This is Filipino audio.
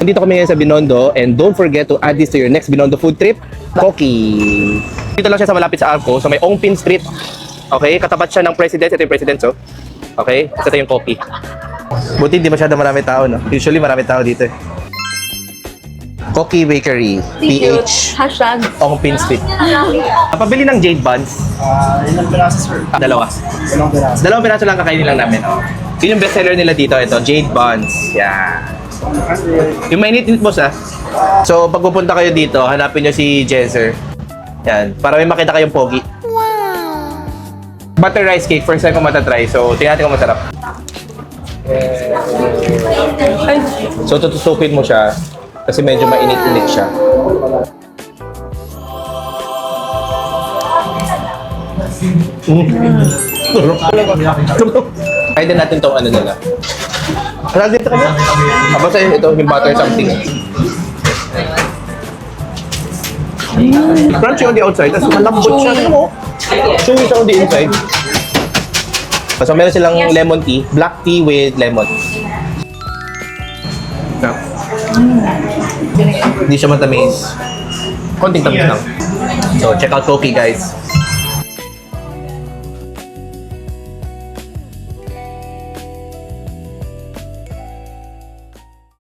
Nandito kami ngayon sa Binondo and don't forget to add this to your next Binondo food trip, Koki. Dito lang siya sa malapit sa Arco, sa may Ongpin Street. Okay, katapat siya ng Presidents. Ito yung Presidents, oh. Okay, ito yung Koki. Buti hindi masyado marami tao, no? Usually marami tao dito eh. Koki Bakery, PH, Hashtag. Ongpin Street. Pabili ng Jade Buns. Ilang piraso, sir? Dalawa. Ilang piraso? Dalawang piraso lang kakainin lang namin, oh. Yun yung bestseller nila dito, ito, Jade Buns. Yan. Yung mainit-init boss, ah. So, pag pupunta kayo dito, hanapin nyo si Jenser. Yan, para may makita kayong pogi. Wow! Butter rice cake, first time ko matatry. So, tingnan natin kung masarap. So, tutusupin mo siya. Kasi medyo mainit-init siya. Kaya din natin tong ano nila. Ano dito ka na? Basta ito, yung butter something. Crunchy on the outside, tapos malambot siya. Ano mo? Chewy siya on the inside. So meron silang lemon tea, black tea with lemon. Yeah. Hindi siya matamis. Konting tamis lang. So check out Koki guys.